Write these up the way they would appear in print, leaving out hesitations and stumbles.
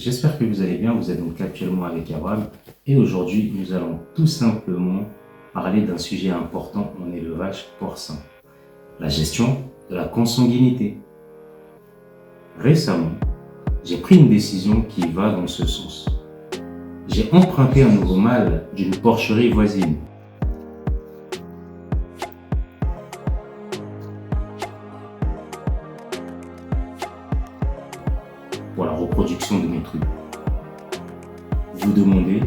J'espère que vous allez bien, vous êtes donc actuellement avec Abraham et aujourd'hui nous allons tout simplement parler d'un sujet important en élevage porcin, la gestion de la consanguinité. Récemment, j'ai pris une décision qui va dans ce sens. J'ai emprunté un nouveau mâle d'une porcherie voisine. Pour la reproduction de mes trucs. Vous demandez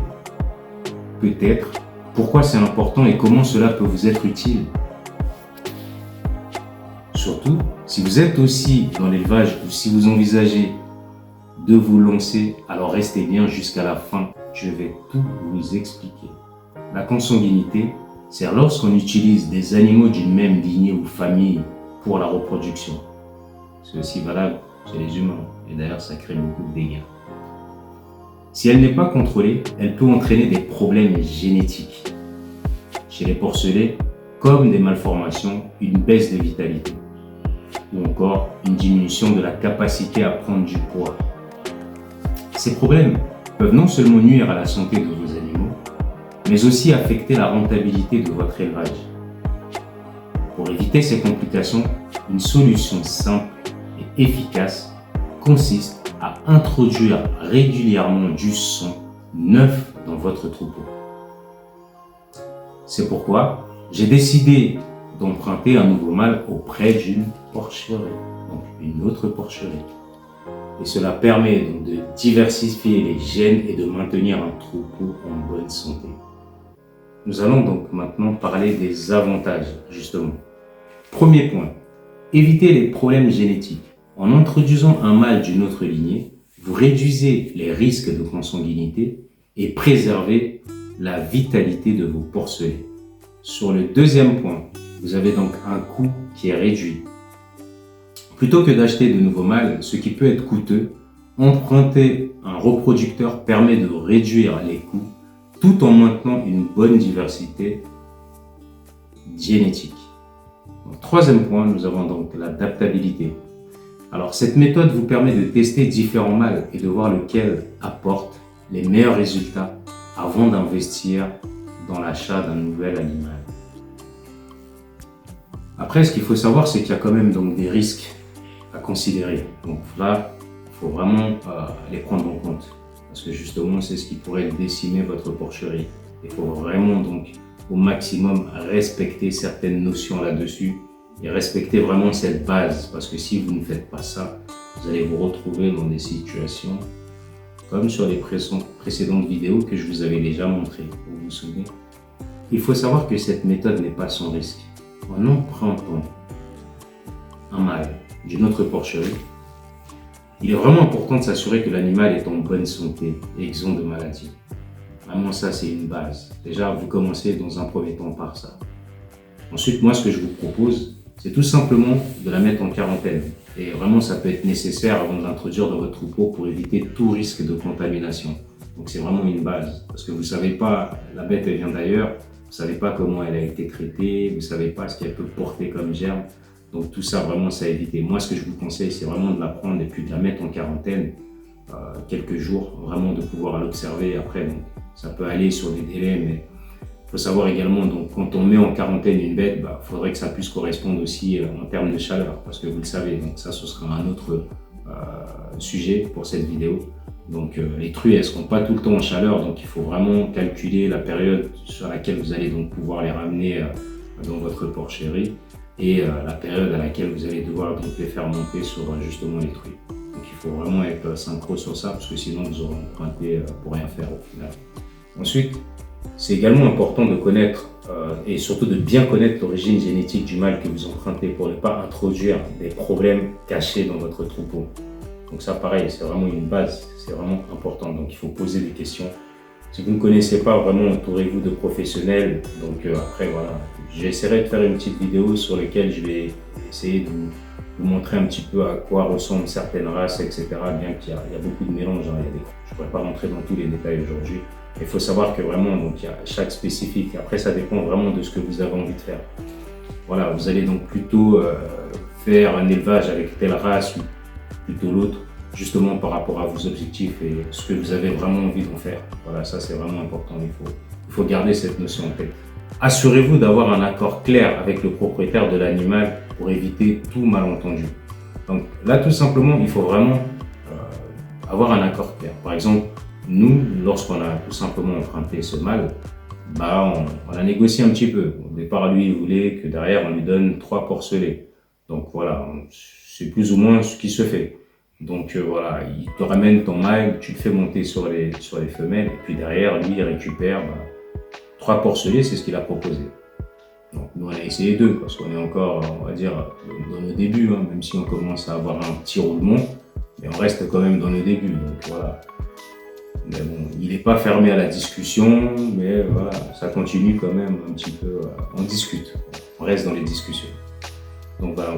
peut-être pourquoi c'est important et comment cela peut vous être utile. Surtout, si vous êtes aussi dans l'élevage ou si vous envisagez de vous lancer, alors restez bien jusqu'à la fin. Je vais tout vous expliquer. La consanguinité, c'est lorsqu'on utilise des animaux d'une même lignée ou famille pour la reproduction. C'est aussi valable chez les humains et d'ailleurs ça crée beaucoup de dégâts. Si elle n'est pas contrôlée, elle peut entraîner des problèmes génétiques. Chez les porcelets, comme des malformations, une baisse de vitalité ou encore une diminution de la capacité à prendre du poids. Ces problèmes peuvent non seulement nuire à la santé de vos animaux, mais aussi affecter la rentabilité de votre élevage. Pour éviter ces complications, une solution simple et efficace consiste à introduire régulièrement du sang neuf dans votre troupeau. C'est pourquoi j'ai décidé d'emprunter un nouveau mâle auprès d'une porcherie, donc une autre porcherie. Et cela permet donc de diversifier les gènes et de maintenir un troupeau en bonne santé. Nous allons donc maintenant parler des avantages, justement. Premier point, éviter les problèmes génétiques. En introduisant un mâle d'une autre lignée, vous réduisez les risques de consanguinité et préservez la vitalité de vos porcelets. Sur le deuxième point, vous avez donc un coût qui est réduit. Plutôt que d'acheter de nouveaux mâles, ce qui peut être coûteux, emprunter un reproducteur permet de réduire les coûts tout en maintenant une bonne diversité génétique. Troisième point, nous avons donc l'adaptabilité. Alors, cette méthode vous permet de tester différents mâles et de voir lequel apporte les meilleurs résultats avant d'investir dans l'achat d'un nouvel animal. Après, ce qu'il faut savoir, c'est qu'il y a quand même donc des risques à considérer. Donc là, il faut vraiment les prendre en compte parce que justement, c'est ce qui pourrait décimer votre porcherie. Il faut vraiment donc au maximum respecter certaines notions là-dessus et respecter vraiment cette base, parce que si vous ne faites pas ça, vous allez vous retrouver dans des situations comme sur les précédentes vidéos que je vous avais déjà montrées, vous vous souvenez. Il faut savoir que cette méthode n'est pas sans risque. En empruntant un mâle d'une autre porcherie, il est vraiment important de s'assurer que l'animal est en bonne santé et exempt de maladies. Vraiment, ça c'est une base. Déjà, vous commencez dans un premier temps par ça. Ensuite, moi ce que je vous propose, c'est tout simplement de la mettre en quarantaine. Et vraiment, ça peut être nécessaire avant de l'introduire dans votre troupeau pour éviter tout risque de contamination. Donc, c'est vraiment une base. Parce que vous ne savez pas, la bête, elle vient d'ailleurs. Vous ne savez pas comment elle a été traitée. Vous ne savez pas ce qu'elle peut porter comme germe. Donc, tout ça, vraiment, c'est à éviter. Moi, ce que je vous conseille, c'est vraiment de la prendre et puis de la mettre en quarantaine quelques jours. Vraiment, de pouvoir l'observer après. Donc, ça peut aller sur des délais, mais il faut savoir également, donc, quand on met en quarantaine une bête, il faudrait que ça puisse correspondre aussi en termes de chaleur, parce que vous le savez, donc ça, ce sera un autre sujet pour cette vidéo. Donc les truies, elles ne seront pas tout le temps en chaleur, donc il faut vraiment calculer la période sur laquelle vous allez donc pouvoir les ramener dans votre porcherie et la période à laquelle vous allez devoir donc les faire monter sur justement les truies. Donc il faut vraiment être synchro sur ça, parce que sinon vous aurez emprunté pour rien faire au final. Ensuite, c'est également important de connaître et surtout de bien connaître l'origine génétique du mâle que vous empruntez pour ne pas introduire des problèmes cachés dans votre troupeau. Donc ça pareil, c'est vraiment une base, c'est vraiment important. Donc il faut poser des questions. Si vous ne connaissez pas, vraiment entourez-vous de professionnels. Donc après voilà, j'essaierai de faire une petite vidéo sur laquelle je vais essayer de vous montrer un petit peu à quoi ressemblent certaines races, etc. Bien qu'il y a beaucoup de mélanges, hein, je ne pourrais pas rentrer dans tous les détails aujourd'hui. Il faut savoir que vraiment, donc, il y a chaque spécifique. Après, ça dépend vraiment de ce que vous avez envie de faire. Voilà, vous allez donc plutôt faire un élevage avec telle race ou plutôt l'autre. justement par rapport à vos objectifs et ce que vous avez vraiment envie d'en faire. Voilà, ça c'est vraiment important, il faut garder cette notion en tête. Assurez-vous d'avoir un accord clair avec le propriétaire de l'animal pour éviter tout malentendu. Donc là, tout simplement, il faut vraiment avoir un accord clair. Par exemple, nous, lorsqu'on a tout simplement emprunté ce mâle, on a négocié un petit peu. Au départ, lui, il voulait que derrière, on lui donne 3 porcelets. Donc voilà, c'est plus ou moins ce qui se fait. Donc voilà, il te ramène ton mâle, tu le fais monter sur les femelles, et puis derrière, lui, il récupère 3 porcelets, c'est ce qu'il a proposé. Donc nous, on a essayé 2, parce qu'on est encore, on va dire, dans nos débuts, hein, même si on commence à avoir un petit roulement, mais on reste quand même dans nos débuts. Donc voilà. Mais bon, il n'est pas fermé à la discussion, mais voilà, ça continue quand même un petit peu, on discute, on reste dans les discussions. Donc voilà.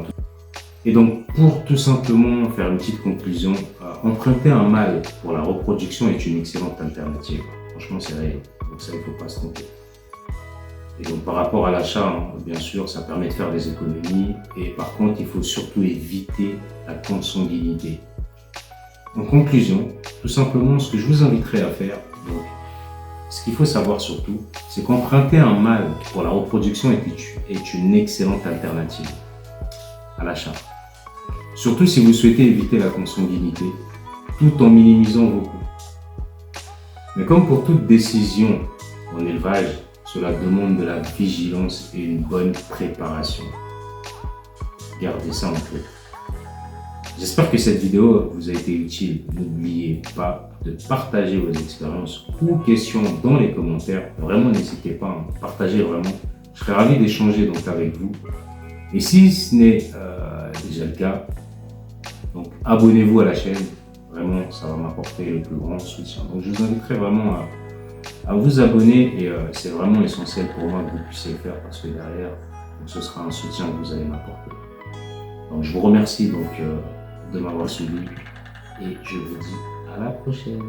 Et donc, pour tout simplement faire une petite conclusion, emprunter un mâle pour la reproduction est une excellente alternative. Franchement, c'est réel. Donc ça, il ne faut pas se tromper. Et donc, par rapport à l'achat, hein, bien sûr, ça permet de faire des économies. Et par contre, il faut surtout éviter la consanguinité. En conclusion, tout simplement, ce que je vous inviterai à faire, donc, ce qu'il faut savoir surtout, c'est qu'emprunter un mâle pour la reproduction est une excellente alternative à l'achat. Surtout si vous souhaitez éviter la consanguinité, tout en minimisant vos coûts. Mais comme pour toute décision en élevage, cela demande de la vigilance et une bonne préparation. Gardez ça en tête. J'espère que cette vidéo vous a été utile. N'oubliez pas de partager vos expériences ou questions dans les commentaires. Vraiment, n'hésitez pas à partager vraiment. Je serais ravi d'échanger donc avec vous. Et si ce n'est déjà le cas, donc abonnez-vous à la chaîne. Vraiment, ça va m'apporter le plus grand soutien. Donc je vous inviterai vraiment à vous abonner et c'est vraiment essentiel pour moi que vous puissiez le faire parce que derrière, donc, ce sera un soutien que vous allez m'apporter. Donc je vous remercie donc de m'avoir suivi et je vous dis à la prochaine.